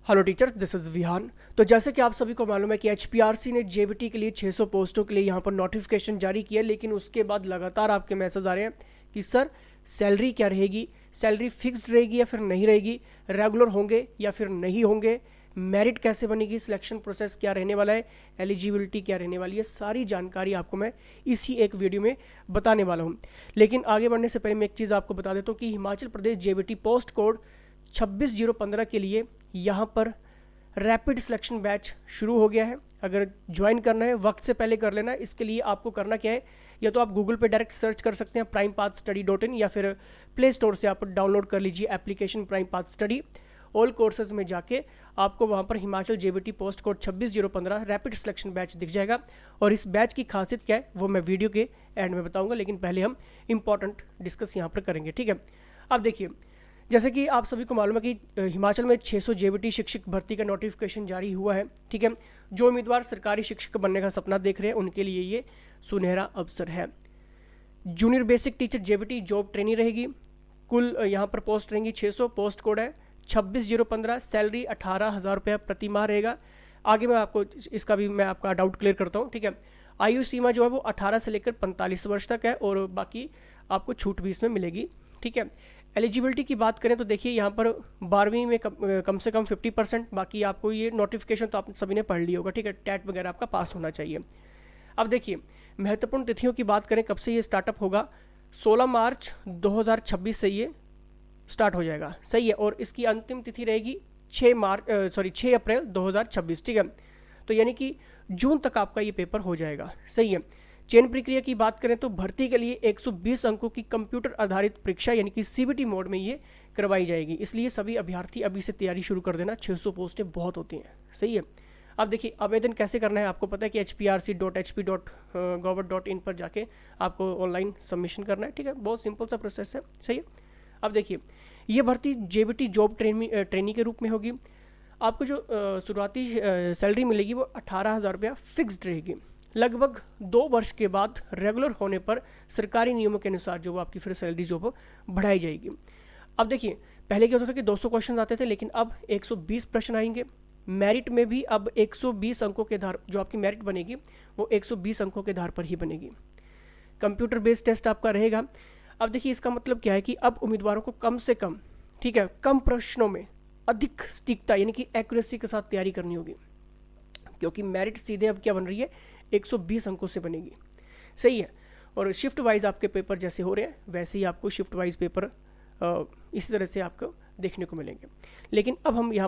Hello teachers, this is Vihaan. तो जैसे कि आप सभी को मालूम है कि एचपीआरसी ने जेबीटी के लिए 600 पोस्टों के लिए यहाँ पर नोटिफिकेशन जारी किया, लेकिन उसके बाद लगातार आपके मैसेज आ रहे हैं कि सर सैलरी क्या रहेगी, सैलरी फिक्स्ड रहेगी या फिर नहीं रहेगी, रेगुलर होंगे या फिर नहीं होंगे, मेरिट कैसे बनेगी, सिलेक्शन प्रोसेस क्या रहने वाला है, एलिजिबिलिटी क्या रहने वाली है, सारी जानकारी आपको मैं इसी एक वीडियो में बताने वाला हूँ। लेकिन आगे बढ़ने से पहले मैं एक चीज़ आपको बता देता हूँ कि Himachal Pradesh JBT post code 26/015 के लिए यहाँ पर रैपिड सिलेक्शन बैच शुरू हो गया है। अगर ज्वाइन करना है वक्त से पहले कर लेना है। इसके लिए आपको करना क्या है, या तो आप गूगल पे डायरेक्ट सर्च कर सकते हैं primepathstudy.in, या फिर प्ले स्टोर से आप डाउनलोड कर लीजिए application prime path study. All courses में जाके आपको वहाँ पर Himachal JBT post code 26/015 rapid selection batch दिख जाएगा। और इस बैच की खासियत क्या है वो मैं वीडियो के एंड में बताऊंगा, लेकिन पहले हम इंपॉर्टेंट डिस्कस यहाँ पर करेंगे। ठीक है, अब देखिए, जैसे कि आप सभी को मालूम है कि हिमाचल में 600 जेबीटी शिक्षक भर्ती का नोटिफिकेशन जारी हुआ है। ठीक है, जो उम्मीदवार सरकारी शिक्षक बनने का सपना देख रहे हैं उनके लिए ये सुनहरा अवसर है। Junior basic teacher JBT job trainee रहेगी। कुल यहाँ पर पोस्ट रहेंगी 600, पोस्ट कोड है 26/015, सैलरी 18,000 रुपये प्रति माह रहेगा। आगे मैं आपको इसका भी मैं आपका डाउट क्लियर करता हूँ। ठीक है, आयु सीमा जो है वो 18 से लेकर 45 वर्ष तक है, और बाकी आपको छूट भी इसमें मिलेगी। ठीक है, एलिजिबिलिटी की बात करें तो देखिए यहाँ पर 12वीं में कम से कम 50%, बाकी आपको ये नोटिफिकेशन तो आप सभी ने पढ़ लिया होगा। ठीक है, टैट वगैरह आपका पास होना चाहिए। अब देखिए, महत्वपूर्ण तिथियों की बात करें, कब से ये स्टार्टअप होगा, 16 मार्च 2026 से ये स्टार्ट हो जाएगा। सही है, और इसकी अंतिम तिथि रहेगी 6 अप्रैल 2026। ठीक है, तो यानी कि जून तक आपका ये पेपर हो जाएगा। सही है, चयन प्रक्रिया की बात करें तो भर्ती के लिए 120 अंकों की कंप्यूटर आधारित परीक्षा यानी कि सीबीटी मोड में ये करवाई जाएगी। इसलिए सभी अभ्यर्थी अभी से तैयारी शुरू कर देना, 600 पोस्टें बहुत होती हैं। सही है, अब देखिए आवेदन कैसे करना है। आपको पता है कि hprc.hp.gov.in पर जाके आपको ऑनलाइन सबमिशन करना है। ठीक है, बहुत सिंपल सा प्रोसेस है। सही है, अब देखिए, ये भर्ती जेबीटी जॉब ट्रेनी के रूप में होगी। आपको जो शुरुआती सैलरी मिलेगी वो 18,000 रुपया फिक्स्ड रहेगी। लगभग 2 वर्ष के बाद रेगुलर होने पर सरकारी नियमों के अनुसार जो वो आपकी फिर सैलरी जो वो बढ़ाई जाएगी। अब देखिए, पहले क्या होता था कि 200 क्वेश्चन आते थे, लेकिन अब 120 प्रश्न आएंगे। मेरिट में भी अब 120 अंकों के आधार, जो आपकी मेरिट बनेगी वो 120 अंकों के आधार पर ही बनेगी। कंप्यूटर बेस्ड टेस्ट आपका रहेगा। अब देखिए, इसका मतलब क्या है कि अब उम्मीदवारों को कम से कम, ठीक है, कम प्रश्नों में अधिक सटीकता यानी कि एक्यूरेसी के साथ तैयारी करनी होगी, क्योंकि मेरिट सीधे अब क्या बन रही है, 120 अंकों से बनेगी। सही है, और शिफ्ट वाइज आपके पेपर जैसे हो रहे हैं वैसे ही आपको शिफ्ट वाइज पेपर इसी तरह से आपको देखने को मिलेंगे। लेकिन अब हम यहाँ